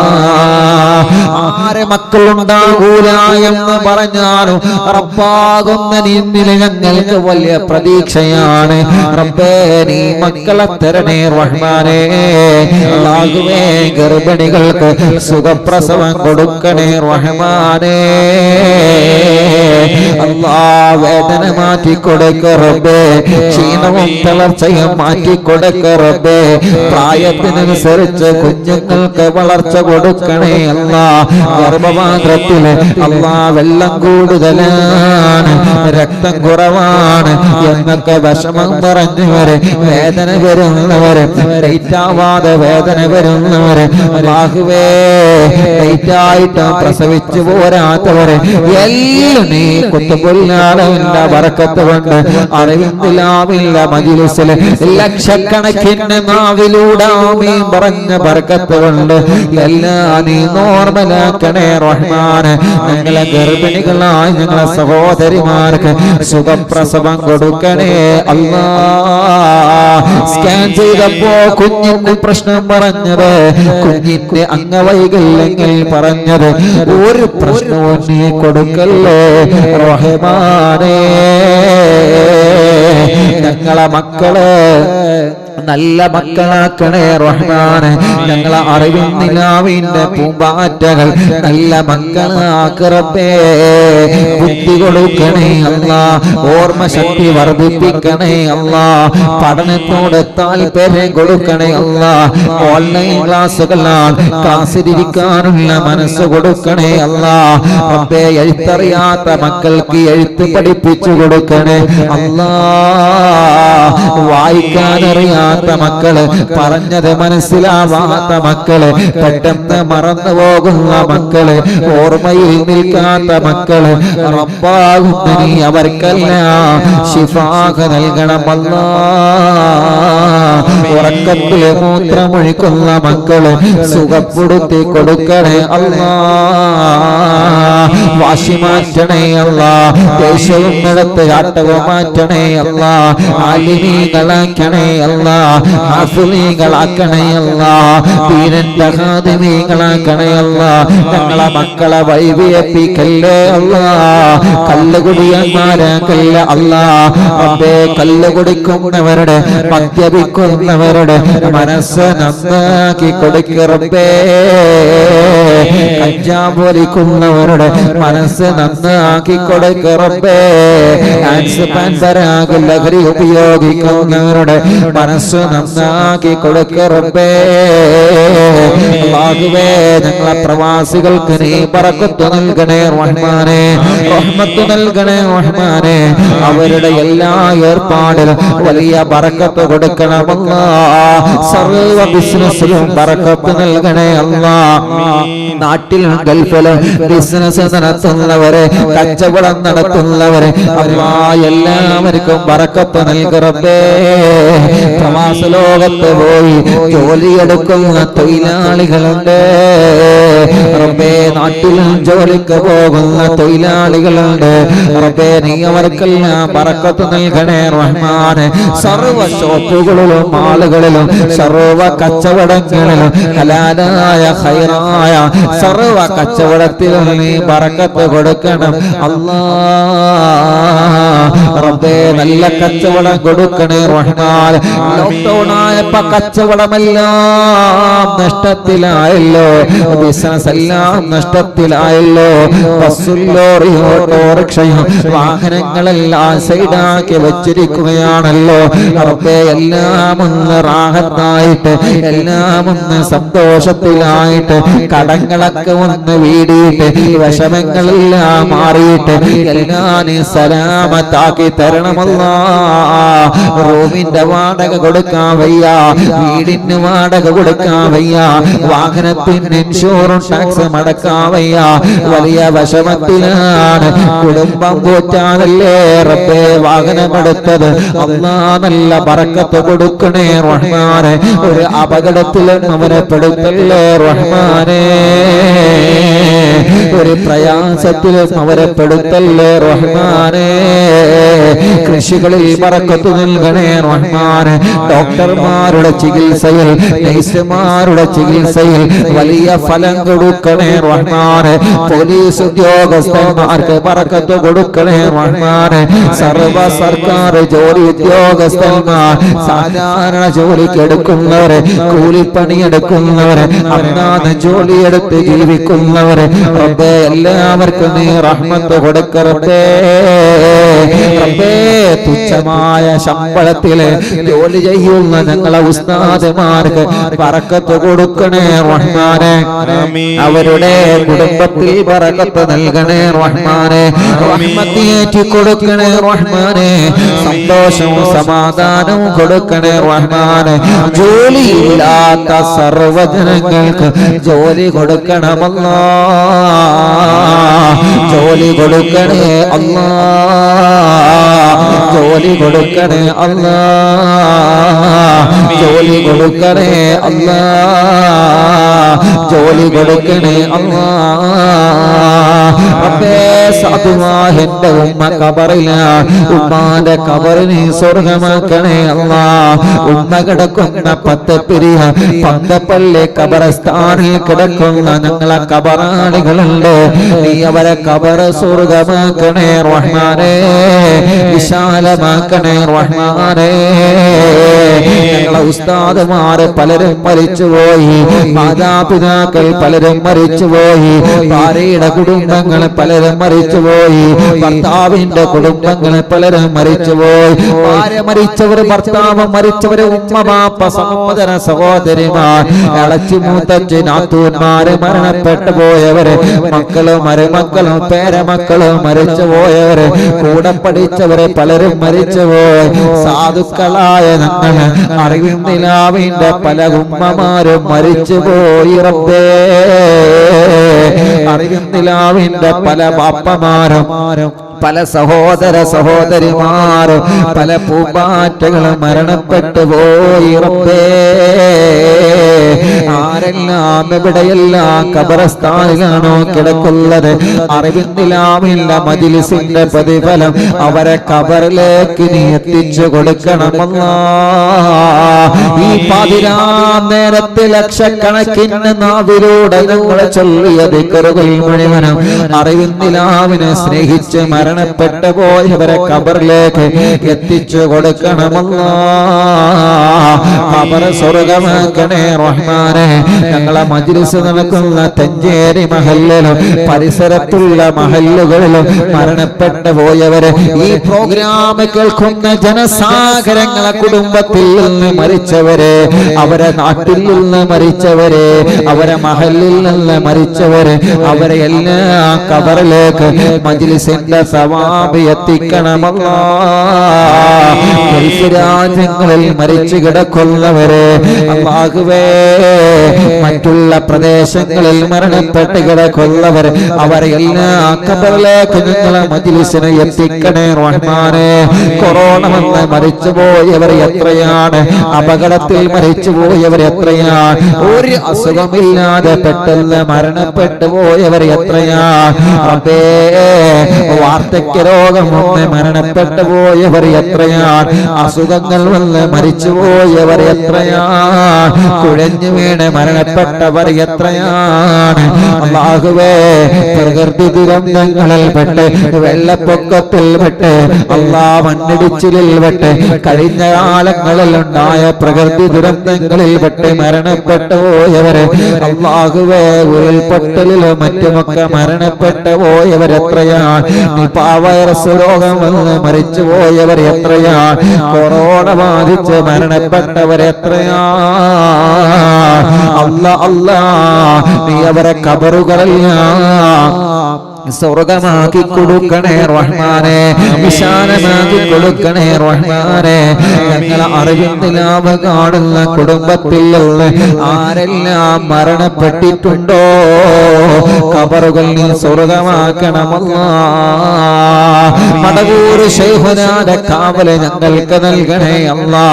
ആരെ മക്കളുണ്ടാകൂല എന്ന് പറഞ്ഞാലും റബ്ബാകുന്ന നിന്നിൽ ഞങ്ങൾക്ക് വലിയ പ്രതീക്ഷയാണ്. റബ്ബേ, നീ മക്കളെ തരണേ റഹ്മാനെ. അല്ലാഹുവേ, ഗർഭിണികൾക്ക് സുഖപ്രസവം കൊടുക്കണേ റഹ്മാനെ. അല്ലാഹ്, വേദന മാറ്റി കൊടുക്ക റബ്ബേ. ക്ഷീണവും തളർച്ചയും മാറ്റി കൊടുക്ക റബ്ബേ. പ്രായത്തിനനുസരിച്ച് കുഞ്ഞുങ്ങൾക്ക് വളർച്ച കൊടുക്കണേ അല്ലാഹ്. ഗർഭപാത്രത്തിൽ അല്ലാഹ് വെള്ളം കൂടുതലാണ്, രക്തം കുറവാണ് എന്നൊക്കെ വിഷമം പറഞ്ഞവര്, വേദന വരുന്നവര്, ഡേറ്റാവാതെ വേദന വരുന്നവര്, അല്ലാഹുവേ ഡേറ്റായിട്ട് പ്രസവിച്ചു പോരാത്തവര് എല്ലാം നീ കുത്തുപൊല്ലാളവിന്റെ ബറക്കത്ത് കൊണ്ട് അറിവിന്ദിലാവില്ല മജ്‌ലിസില് ലക്ഷക്കണക്കിന് നാവിലൂടെ ആമീൻ പറഞ്ഞ ബറക്കത്ത് കൊണ്ട് എല്ലാം നീ നോർമലാക്കണേ റഹ്മാനെ. ഞങ്ങളെ ഗർഭിണികളായ ഞങ്ങളെ സഹോദരിമാർക്ക് സുഖപ്രസവം കൊടുക്കണേ അല്ലാഹ്. സ്കാൻ ചെയ്തപ്പോ കുഞ്ഞിന്റെ പ്രശ്നം പറഞ്ഞത്, കുഞ്ഞിന്റെ അംഗവൈകല്യങ്ങൾ പറഞ്ഞത്, ഒരു പ്രശ്നവും നീ കൊടുക്കല്ലേ റഹ്മാനേ. ഞങ്ങളെ മക്കള് നല്ല മക്കളാക്കണേ റഹ്മാനെ. ഞങ്ങളെ അറിവിൻ നിലാവിന്റെ പൂമ്പാറ്റകൾ നല്ല മക്കളാക്ക് റബ്ബേ. ബുദ്ധി കൊടുക്കണേ അല്ലാഹ്. ഓർമ്മ ശക്തി വർദ്ധിപ്പിക്കണേ അല്ലാഹ്. പഠനത്തോട് താല്പര്യം കൊടുക്കണേ അല്ലാഹ്. ഓൺലൈൻ ക്ലാസ്സുകളാൽ ക്ലാസ്സിലിരിക്കാനുള്ള മനസ്സ് കൊടുക്കണേ അല്ലാഹ്. റബ്ബേ, എഴുത്തറിയാത്ത മക്കൾക്ക് എഴുത്ത് പഠിപ്പിച്ചു കൊടുക്കണേ അല്ലാഹ്. വായിക്കാനറിയാ മക്കള്, പറഞ്ഞത് മനസ്സിലാവാത്ത മക്കള്, പെട്ടെന്ന് മറന്നു പോകുന്ന മക്കള്, ഓർമ്മയിൽ നിൽക്കാത്ത മക്കള്, റബ്ബാകുന്ന നീ അവർക്കെല്ലാം ശിഫാഖ നൽകണം അല്ലാഹ്. ഉറക്കത്തില് മൂത്രമൊഴിക്കുന്ന മക്കള് സുഖപ്പെടുത്തി കൊടുക്കണേ അല്ലാഹ്. വാശി മാറ്റണേ അല്ലാഹ്. ദേഷ്യവും നടത്ത് ചാട്ടവും മാറ്റണേ അല്ലാഹ്. ആലിമീകളാക്കണേ അല്ലാഹ്. ഹാഫിളീകളാക്കണേ അല്ലാഹ്. ദീനിന്റെ ഖാദിമീകളാക്കണേ അല്ലാഹ്. ഞങ്ങളെ മക്കളെ വഴിവിയപ്പിക്കല്ലേ അല്ലാഹ്. കല്ലുകുടിയന്മാരാക്കല്ലേ അല്ലാഹ്. റബ്ബേ, കല്ല് കുടിക്കുന്നവരുടെ, മദ്യപിക്കുന്നവരുടെ മനസ്സ് നന്നാക്കി കൊടുക്ക റബ്ബേ. കഞ്ചാവ് വലിക്കുന്നവരുടെ മനസ്സ് നന്നാക്കി കൊടുക്ക റബ്ബേ. ആക്സ് പാൻപരാഗ് ലഹരി ഉപയോഗിക്കുന്നവരുടെ മനസ്സ് നന്നാക്കി കൊടുക്ക റബ്ബേ. അല്ലാഹുവേ ഞങ്ങളെ പ്രവാസികൾക്ക് നീ ബറക്കത്ത് നൽകണേ റഹ്മാനേ, റഹ്മത്ത് നൽകണേ റഹ്മാനേ. അവരുടെ എല്ലാ ഏർപ്പാടിലും വലിയ ബറക്കത്ത് കൊടുക്കണമല്ലാഹ്. സർവ്വ ബിസിനസ്സിലും ബറക്കത്ത് നൽകണേ അല്ലാഹ്. നാട്ടിലും ഗൾഫിലും ബിസിനസ് നടത്തുന്നവരെ, കച്ചവടം നടത്തുന്നവരെ അല്ലാഹ് എല്ലാവർക്കും ബറക്കത്ത് നൽകറബേ. പ്രവാസ ലോകത്ത് പോയി ജോലിയെടുക്കുന്ന തൊഴിലാളികളുണ്ട് റബ്ബേ. നാട്ടിലും ജോലിക്ക് പോകുന്ന തൊഴിലാളികളുണ്ട് റബ്ബേ. നീ അവർക്കെല്ലാം ബറക്കത്ത് നൽകണേ റഹ്മാനെ. സർവ്വ ഷോപ്പുകളിലും മാളുകളിലും സർവ്വ കച്ചവടങ്ങളിലും ഹലാലായ ഖൈറായ സർവ്വ കച്ചവടത്തിലും നീ ബറക്കത്ത് കൊടുക്കണം അല്ലാഹ് റബ്ബേ. നല്ല കച്ചവടം കൊടുക്കണേ റഹ്മാൻ. ലോക്ക്ഡൗൺ ആയപ്പോ കച്ചവടമെല്ലാം നഷ്ടത്തിലായല്ലോ, ബിസിനസ് എല്ലാം നഷ്ടത്തിലായല്ലോ. ബസ്സും ലോറിയും ഓട്ടോറിക്ഷയും വാഹനങ്ങളെല്ലാം സൈഡാക്കി വെച്ചിരിക്കുകയാണല്ലോ റബ്ബേ. എല്ലാം ഒന്ന് റാഹത്തായിട്ട്, എല്ലാം ഒന്ന് സന്തോഷത്തിലായിട്ട്, കടങ്ങളൊക്കെ ഒന്ന് വീടിയിട്ട്, വിഷമങ്ങളെല്ലാം മാറിയിട്ട് എല്ലാം നീ സലാമത്താക്കി തരണമല്ലാ. റൂമിന്റെ വാടക കൊടുക്കാൻ വയ്യ, വീടിന് വാടക കൊടുക്കാൻ വയ്യ, വാഹനത്തിന് ഇൻഷുറൻസ് ടാക്സ് മടക്കാൻ വയ്യ. വലിയ വിഷമത്തിലാണ്. കുടുംബം പോറ്റാനല്ലേ റബ്ബേ വാഹനമെടുത്തത്. അല്ലാ നല്ല ബറക്കത്ത് കൊടുക്കണേ റഹ്മാനെ. ഒരു അപകടത്തിലും അവനെ പെടുത്തല്ലേ റഹ്മാനെ. ഒരു പ്രയാസത്തിലും അവരെ പെടുത്തല്ലേ റഹ്മാനെ. കൃഷികളിൽ ബറക്കത്ത് നൽകണേ റഹ്മാനെ. ഡോക്ടർമാരുടെ ചികിത്സയിൽ, നഴ്സുമാരുടെ ചികിത്സയിൽ വലിയ ഫലം കൊടുക്കണേ റഹ്മാനെ. പോലീസ് ഉദ്യോഗസ്ഥന്മാർക്ക് ബറക്കത്ത് കൊടുക്കണേ റഹ്മാനെ. സർവ സർക്കാർ ജോലി ഉദ്യോഗസ്ഥന്മാർ, സാധാരണ ജോലിക്ക് എടുക്കുന്നവരെ, കൂലിപ്പണിയെടുക്കുന്നവരെ, അന്നാന്ന് ജോലിയെടുത്ത് ജീവിക്കുന്നവരെ റബ്ബേ എല്ലാവർക്കും നീ റഹ്മത്ത് കൊടുക്കറബ്ബേ. റബ്ബേ തുച്ഛമായ ശമ്പളത്തില് ജോലി ചെയ്യുന്ന ഞങ്ങളെ ഉസ്താദുമാർക്ക് ബറക്കത്ത് കൊടുക്കണേ റഹ്മാനെ. അവരുടെ കുടുംബത്തിൽ ബറക്കത്ത് നൽകണേ റഹ്മാനെ. റഹ്മത്തേറ്റി കൊടുക്കണേ റഹ്മാനെ. സന്തോഷവും സമാധാനവും കൊടുക്കണേ റഹ്മാനെ. ജോലിയില്ലാത്ത സർവ്വജനങ്ങൾക്ക് ജോലി കൊടുക്കണമല്ലാ. ജോലി കൊടുക്കണേ അല്ലാ, ജോലി കൊടുക്കണേ അല്ലാ, ജോലി കൊടുക്കണേ അല്ലാ, ജോലി കൊടുക്കണേ അല്ലാ. റബ്ബേ സാധുവായ എന്റെ ഉമ്മ ഖബറിലാണ്, ഉമ്മാന്റെ ഖബറിനെ സ്വർഗമാക്കണേ അല്ലാ. ഉമ്മ കിടക്കുന്ന പത്തപ്പിരിയ പന്തപ്പള്ളി ഖബറസ്ഥാനിൽ കിടക്കുന്ന ഞങ്ങളെ ഖബറാളികളുണ്ട്. നീ അവരെ ഖബറ് സ്വർഗമാക്കണേ റഹ്മാനേ. വിശാലമാക്കണേ റഹ്മാനേ. ഞങ്ങളെ ഉസ്താദുമാര് പലരും മരിച്ചുപോയി, മാതാപിതാക്കൾ പലരും മരിച്ചുപോയി, ഭാര്യയുടെ കുടുംബങ്ങൾ പലരും മരിച്ചുപോയി, ഭർത്താവിന്റെ കുടുംബങ്ങൾ പലരും മരിച്ചുപോയി. ഭാര്യ മരിച്ചവർ, ഭർത്താവ് മരിച്ചവര്, ഉമ്മ ബാപ്പ സഹോദര സഹോദരിമാർ, ഇളച്ചി മൂത്തച്ചി നാത്തൂന്മാര് മരണപ്പെട്ടു പോയവര്, മക്കളും മരുമക്കളും പേരമക്കളും മരിച്ചു പോയവര്, കൂടെ പഠിച്ചവര് പലരും മരിച്ചുപോയി. സാധുക്കളായ ഞങ്ങൾ അറിവിൻ നിലാവിന്റെ പല ഉമ്മമാരും മരിച്ചുപോയി റബ്ബേ. അറിവിൻ നിലാവിന്റെ പല ബാപ്പമാരും, പല സഹോദര സഹോദരിമാരും, പല പൂമ്പാറ്റകളും മരണപ്പെട്ടു പോയി റബ്ബേ. ആരെല്ലാം എവിടെയെല്ലാം ഖബറസ്ഥാനിലാണോ കിടക്കുന്നത്, അറിവിൻ നിലാവിന്റെ മജ്‌ലിസിന്റെ പ്രതിഫലം അവരെ ഖബറിലേക്ക് നീ എത്തിച്ചു കൊടുക്കണമല്ലാ. ഈ പാതിരാ നേരത്തെ ലക്ഷക്കണക്കിന് നാവിലൂടെ ഞങ്ങൾ ചൊല്ലിയ ദിക്റുകൾ മുഴുവനും അറിവിൻ നിലാവിനെ സ്നേഹിച്ച് മരണപ്പെട്ടു പോയവരെ ഖബറിലേക്ക് എത്തിച്ചു കൊടുക്കണമല്ലാ. ഖബർ സ്വർഗമാക്കണേ റഹ്മാൻ. റഹ്മാനെ ഞങ്ങളെ മജ്ലിസ് നടക്കുന്ന തഞ്ചേരി മഹല്ലിലും പരിസരത്തുള്ള മഹല്ലുകളിലും മരണപ്പെട്ടു പോയവരെ ഈ പ്രോഗ്രാം കേൾക്കുന്ന ജനസാഗരങ്ങളെ കുടുംബത്തിൽ നിന്ന് മരിച്ചവരെ അവരെ നാട്ടിൽ നിന്ന് മരിച്ചവരെ അവരെ മഹല്ലിൽ നിന്ന് മരിച്ചവരെ അവരെ എല്ലാ ഖബറിലേക്ക് മജ്ലിസിന്റെ സവാബ് എത്തിക്കണമല്ലാ ഗൾഫ് രാജ്യങ്ങളിൽ മരിച്ചു കിടക്കുന്നവരെ അല്ലാഹുവേ മറ്റുള്ള പ്രദേശങ്ങളിൽ മരണപ്പെട്ട് കിടക്കുന്നവർ അവരെ എല്ലാ ഖബറിലേക്ക് നിങ്ങളെ മജ്ലിസിനെ എത്തിക്കണേ റഹ്മാനെ കൊറോണ വന്ന് മരിച്ചുപോയവർ എത്രയാണ് അപകടത്തിൽ മരിച്ചുപോയവർ എത്രയാണ് ഒരു അസുഖമില്ലാതെ പെട്ടെന്ന് മരണപ്പെട്ടു പോയവർ എത്രയാണ് റബ്ബേ വാർദ്ധക്യ രോഗം വന്ന് മരണപ്പെട്ടു പോയവർ എത്രയാണ് അസുഖങ്ങൾ വന്ന് മരിച്ചുപോയവർ എത്രയാണ് കുഴഞ്ഞു വീണ് മരണപ്പെട്ടവർ എത്രയാണ് അല്ലാഹുവേ പ്രകൃതി ദുരന്തങ്ങളിൽ പെട്ട് വെള്ളപ്പൊക്കത്തിൽ പെട്ട് മണ്ണിടിച്ചിലിൽ പെട്ട് കഴിഞ്ഞ കാലങ്ങളിൽ ഉണ്ടായ പ്രകൃതി ദുരന്തങ്ങളിൽ പെട്ട് മരണപ്പെട്ടു പോയവര് അല്ലാഹുവേ ഉരുൾപൊട്ടലിലും മറ്റുമൊക്കെ മരണപ്പെട്ടു പോയവർ എത്രയാണ് നിപാ വൈറസ് രോഗം വന്ന് മരിച്ചു പോയവർ എത്രയാണ് കൊറോണ ബാധിച്ച് മരണപ്പെട്ടവർ എത്രയാണ് അല്ലാ നീ അവരെ ഖബറുകളെല്ലാം സ്വർഗമാക്കി കൊടുക്കണേ റഹ്മാനെ വിശാലമാക്കി കൊടുക്കണേ റഹ്മാനെ ഞങ്ങളെ അറിവിന്റെ ലാഭം കാണുന്ന കുടുംബത്തിലുള്ള ആരെല്ലാം മരണപ്പെട്ടിട്ടുണ്ടോ ഖബറുകൾ നീ സ്വർഗമാക്കണമല്ലാ മടവൂർ ശൈഖുനാന്റെ കാവല് ഞങ്ങൾക്ക് നൽകണേ അല്ലാ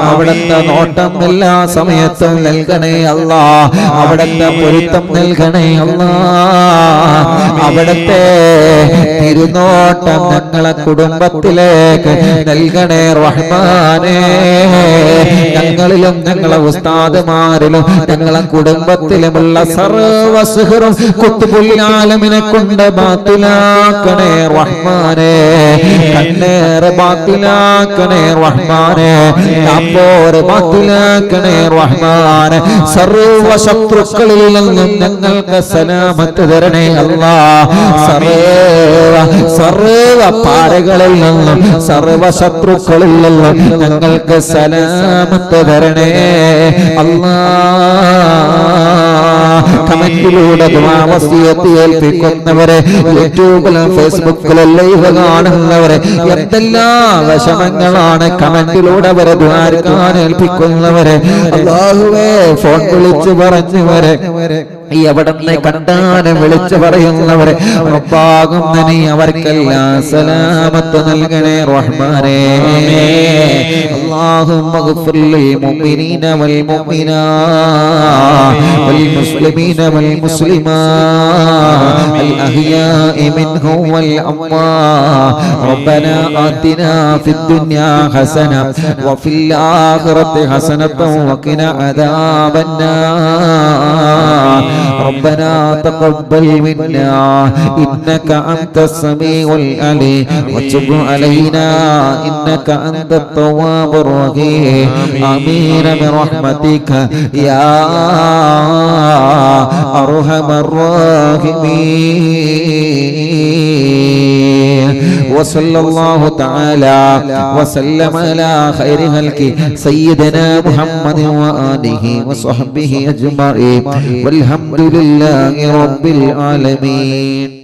അവിടുത്തെ നോട്ടം എല്ലാ സമയത്തും നൽകണേ അല്ലാ അവിടുത്തെ പൊരുത്തം നൽകണേ അല്ലാ അവിടുത്തെ തിരുനോട്ടം ഞങ്ങളെ കുടുംബത്തിലേക്ക് നൽകണേ റഹ്മാനേ ഞങ്ങളിലും ഞങ്ങളെ ഉസ്താദുമാരിലും ഞങ്ങളെ കുടുംബത്തിലുമുള്ള സർവ്വ സിഹ്റും ഖുത്ബുൽ കൊണ്ട് ബാത്തിലാക്കണേ റഹ്മാനേ കണ്ണേറ് ബാത്തിലാക്കണേ റഹ്മാനേ കാപ്പോറ് ബാത്തിലാക്കണേ റഹ്മാനേ സർവ്വ ശത്രുക്കളിൽ നിന്നും ഞങ്ങൾക്ക് സലാമത്ത് തരണേ അല്ലാ സർവ പാരകളിൽ നിന്നും സർവ ശത്രുക്കളിൽ നിന്നും ഞങ്ങൾക്ക് സലാമത്ത് തരണേ അല്ലാ കമന്റിലൂടെ ദുആ വസിയത്ത് ഏൽപ്പിക്കുന്നവരെ യൂട്യൂബിലും ഫേസ്ബുക്കിലും ലൈവ് കാണുന്നവരെ എന്തെല്ലാം വിഷമങ്ങളാണ് കമന്റിലൂടെ അവരെ ദ്വാരക്കാൻ ഏൽപ്പിക്കുന്നവരെ അല്ലാഹുവേ ഫോൺ വിളിച്ചു പറഞ്ഞവരെ എവിടെന്ന് കണ്ടാലും വിളിച്ചു പറയുന്നവരെ റബ്ബാകും നീ അവർക്കെല്ലാം സലാമത്ത് നൽകണേ റഹ്മാനേ അല്ലാഹുമ്മ ഗ്ഫിർ ലിൽ മുഅ്മിനീന വൽ മുഅ്മിനാത്ത് വൽ മുസ്ലിമീന വൽ മുസ്ലിമാത്ത് അൽ അഹ്യാഇ മിൻഹും വൽ അംവാത്ത് റബ്ബനാ ആതിനാ ഫിദ് ദുനിയാ ഹസന വഫിൽ ആഖിറതി ഹസനതൻ വഖിനാ അദാബന്നാർ ربنا تقبل منا إنك أنت السميع العليم وتب علينا إنك أنت التواب الرحيم آمين برحمتك يا أرحم الراحمين وصلى الله تعالى وسلم على خير خلقه سيدنا محمد وآله وصحبه أجمعين والحمد لله رب العالمين.